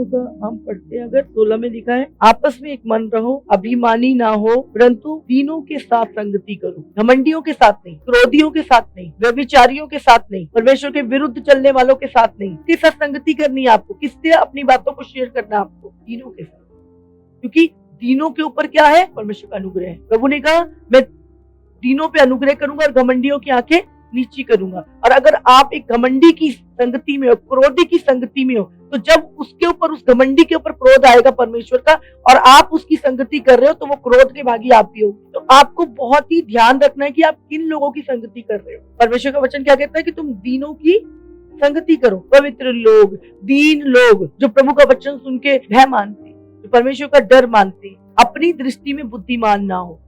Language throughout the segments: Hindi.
घमंडियों का हम पढ़ते हैं, अगर 16 में लिखा है, आपस में एक मन रहो, अभिमानी ना हो, परंतु दीनों के साथ संगति करो। घमंडियों के साथ नहीं, क्रोधियों के साथ नहीं, व्यभिचारियों के साथ नहीं, परमेश्वर के विरुद्ध चलने वालों के साथ नहीं। किसके साथ संगति करनी है आपको? किससे अपनी बातों को शेयर करना है आपको? दीनों के साथ, क्योंकि दीनों के ऊपर क्या है? परमेश्वर का अनुग्रह है। प्रभु ने कहा मैं दीनों पे अनुग्रह करूंगा और घमंडियों की आंखें नीची करूंगा। और अगर आप एक घमंडी की संगति में हो, क्रोधी की संगति में हो, तो जब उसके ऊपर, उस घमंडी के ऊपर क्रोध आएगा परमेश्वर का, और आप उसकी संगति कर रहे हो, तो वो क्रोध के भागी आप भी हो। तो आपको बहुत ही ध्यान रखना है कि आप किन लोगों की संगति कर रहे हो। परमेश्वर का वचन क्या कहता है कि तुम दीनों की संगति करो। पवित्र लोग, दीन लोग, जो प्रभु का वचन सुन के भय मानते, जो परमेश्वर का डर मानते, अपनी दृष्टि में बुद्धिमान ना हो।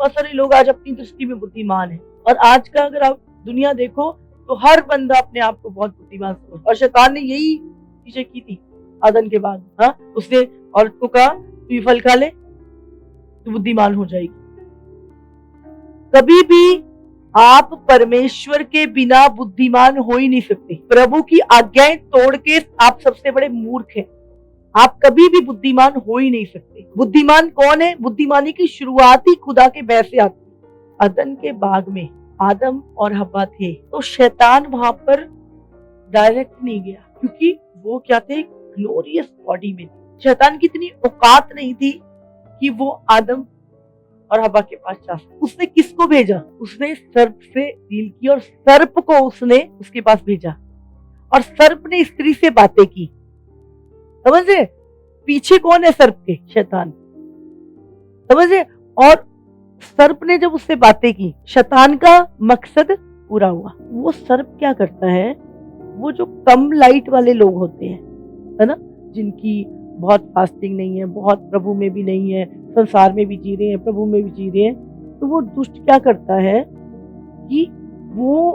बहुत सारे लोग आज अपनी दृष्टि में बुद्धिमान है, और आज का अगर आप दुनिया देखो तो हर बंदा अपने आप को बहुत बुद्धिमान समझता है। और शैतान ने यही चीजें की थी आदम के बाद। हाँ, उसने औरत को कहा तू ये फल खा ले, तू बुद्धिमान हो जाएगी। कभी भी आप परमेश्वर के बिना बुद्धिमान हो ही नहीं सकते। प्रभु की आज्ञाएं तोड़ के आप सबसे बड़े मूर्ख हैं। आप कभी भी बुद्धिमान हो ही नहीं सकते। बुद्धिमान कौन है? बुद्धिमानी की शुरुआत ही खुदा के भय से आती है। अदन के बाग में आदम और हव्वा थे, तो शैतान वहां पर डायरेक्ट नहीं गया, क्योंकि वो क्या थे? ग्लोरियस बॉडी में। शैतान की इतनी औकात नहीं थी कि वो आदम और हव्वा के पास जा सके। उसने किसको भेजा? उसने सर्प से डील की, और सर्प को उसने उसके पास भेजा, और सर्प ने स्त्री से बातें की। समझ रहे? पीछे कौन है सर्प के? शैतान। समझ रहे? और सर्प ने जब उससे बातें की, शैतान का मकसद पूरा हुआ। वो सर्प क्या करता है? वो जो कम लाइट वाले लोग होते हैं, है ना, जिनकी बहुत फास्टिंग नहीं है, बहुत प्रभु में भी नहीं है, संसार में भी जी रहे हैं, प्रभु में भी जी रहे हैं, तो वो दुष्ट क्या करता है कि वो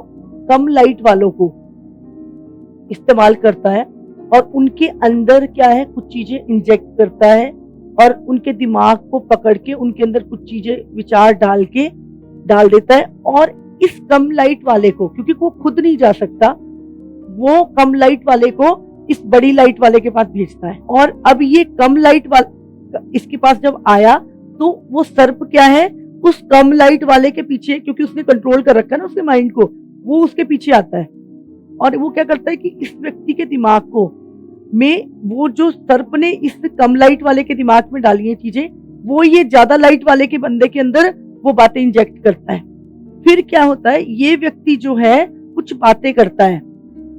कम लाइट वालों को इस्तेमाल करता है, और उनके अंदर क्या है? कुछ चीजें इंजेक्ट करता है, और उनके दिमाग को पकड़ के उनके अंदर कुछ चीजें, विचार डाल देता है। और इस कम लाइट वाले को, क्योंकि वो खुद नहीं जा सकता, वो कम लाइट वाले को इस बड़ी लाइट वाले के पास भेजता है। और अब ये कम लाइट वाला इसके पास जब आया, तो वो सर्प क्या है? उस कम लाइट वाले के पीछे, क्योंकि उसने कंट्रोल कर रखा है ना उसके माइंड को, वो उसके पीछे आता है। और वो क्या करता है कि इस व्यक्ति के दिमाग को में, वो जो सर्प ने इस कम लाइट वाले के दिमाग में डाली है चीजें, वो ये ज्यादा लाइट वाले के बंदे के अंदर वो बातें इंजेक्ट करता है। फिर क्या होता है? ये व्यक्ति जो है कुछ बातें करता है,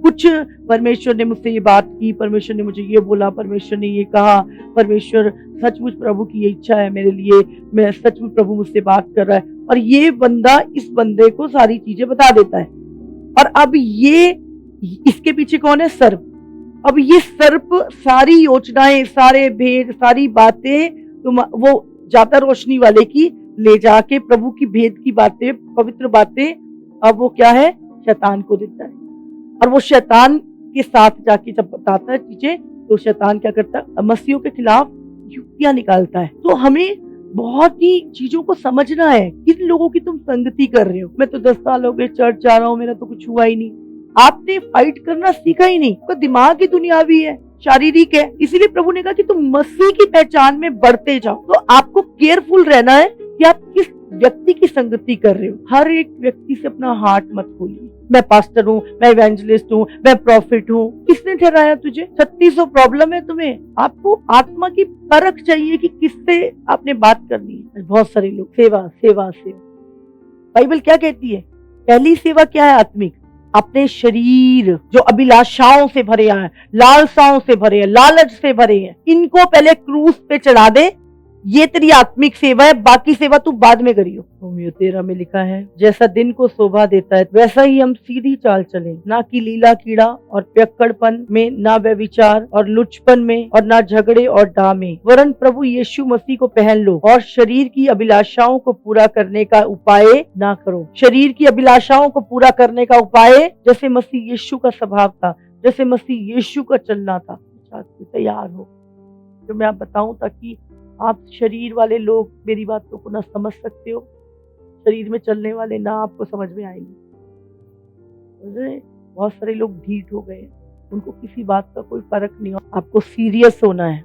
कुछ परमेश्वर ने मुझसे ये बात की, परमेश्वर ने मुझे ये बोला, परमेश्वर ने ये कहा, परमेश्वर सचमुच प्रभु की ये इच्छा है मेरे लिए, मैं सचमुच प्रभु मुझसे बात कर रहा है। और ये बंदा इस बंदे को सारी चीजें बता देता है। और अब ये इसके पीछे कौन है? सर्प। अब ये सर्प सारी योजनाएं, सारे भेद, सारी बातें वो जाता रोशनी वाले की ले जाके प्रभु की भेद की बातें, पवित्र बातें, अब वो क्या है? शैतान को देता है। और वो शैतान के साथ जाके जब बताता है चीजें, तो शैतान क्या करता है? मसीहों के खिलाफ युक्तियां निकालता है। तो हमें बहुत ही चीजों को समझना है, किन लोगों की तुम संगति कर रहे हो। मैं तो 10 साल हो गए चर्च जा रहा हूँ, मेरा तो कुछ हुआ ही नहीं। आपने फाइट करना सीखा ही नहीं। तो दिमाग ही दुनियावी है, शारीरिक है। इसीलिए प्रभु ने कहा कि तुम मसीह की पहचान में बढ़ते जाओ। तो आपको केयरफुल रहना है कि आप किस व्यक्ति की संगति कर रहे हो। हर एक व्यक्ति से अपना हार्ट मत खोलिए। मैं पास्टर हूँ, मैं इवेंजलिस्ट हूँ, मैं प्रॉफिट हूँ। किसने ठहराया तुझे? 3600 प्रॉब्लम है तुम्हें। आपको आत्मा की परख चाहिए कि किससे आपने बात करनी है। बहुत सारे लोग सेवा सेवा सेवा। बाइबल क्या कहती है? पहली सेवा क्या है? आत्मिक। अपने शरीर जो अभिलाषाओं से भरे हैं, लालसाओं से भरे हैं, लालच से भरे हैं, इनको पहले क्रूस पे चढ़ा दे। ये तेरी आत्मिक सेवा है, बाकी सेवा तू बाद में करियो। रोमियो 13 में लिखा है, जैसा दिन को शोभा देता है वैसा ही हम सीधी चाल चले, ना कि लीला कीड़ा और पियक्कड़पन में, ना व्यभिचार और लुचपन में, और ना झगड़े और डाह में, वरन प्रभु यीशु मसीह को पहन लो और शरीर की अभिलाषाओं को पूरा करने का उपाय ना करो। शरीर की अभिलाषाओं को पूरा करने का उपाय, जैसे मसीह यीशु का स्वभाव था, जैसे मसीह यीशु का चलना था। तैयार हो जो मैं आप बताऊं, ताकि आप शरीर वाले लोग मेरी बातों को ना समझ सकते हो, शरीर में चलने वाले ना आपको समझ में आएंगे। बहुत सारे लोग ढीठ हो गए, उनको किसी बात का कोई फर्क नहीं हो। आपको सीरियस होना है,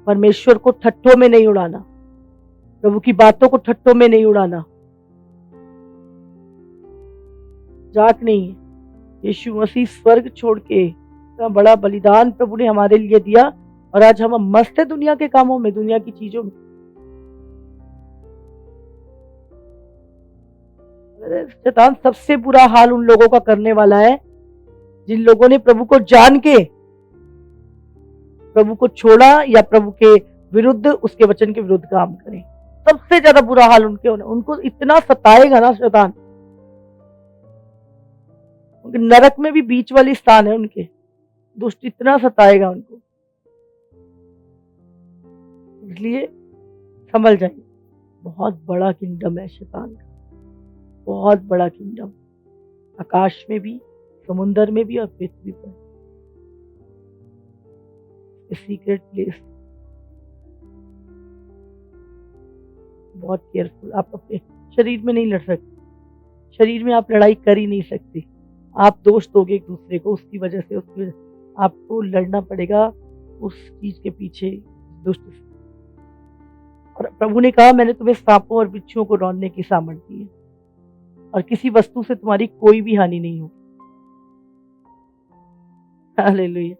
परमेश्वर को ठट्ठों में नहीं उड़ाना, प्रभु की बातों को ठट्ठों में नहीं उड़ाना। मजाक नहीं है। यीशु मसीह स्वर्ग छोड़ के इतना बड़ा बलिदान प्रभु ने हमारे लिए दिया, और आज हम मस्त है दुनिया के कामों में, दुनिया की चीजों में। शैतान सबसे बुरा हाल उन लोगों का करने वाला है जिन लोगों ने प्रभु को जान के प्रभु को छोड़ा या प्रभु के विरुद्ध, उसके वचन के विरुद्ध काम करें। सबसे ज्यादा बुरा हाल उनके होना। उनको इतना सताएगा ना शैतान, उनके नरक में भी बीच वाली स्थान है उनके। दुष्ट इतना सताएगा उनको, इसलिए संभल जाइए। बहुत बड़ा किंगडम है शैतान का, बहुत बड़ा किंगडम, आकाश में भी, समुद्र में भी और पृथ्वी पर। सीक्रेट प्लेस, बहुत केयरफुल। आप अपने शरीर में नहीं लड़ सकते, शरीर में आप लड़ाई कर ही नहीं सकते। आप दोष दोगे एक दूसरे को, उसकी वजह से आपको लड़ना पड़ेगा उस चीज के पीछे, दुष्ट से। और प्रभु ने कहा, मैंने तुम्हें सांपों और बिच्छुओं को रौंदने की सामर्थ दी है, और किसी वस्तु से तुम्हारी कोई भी हानि नहीं होगी। हालेलुया।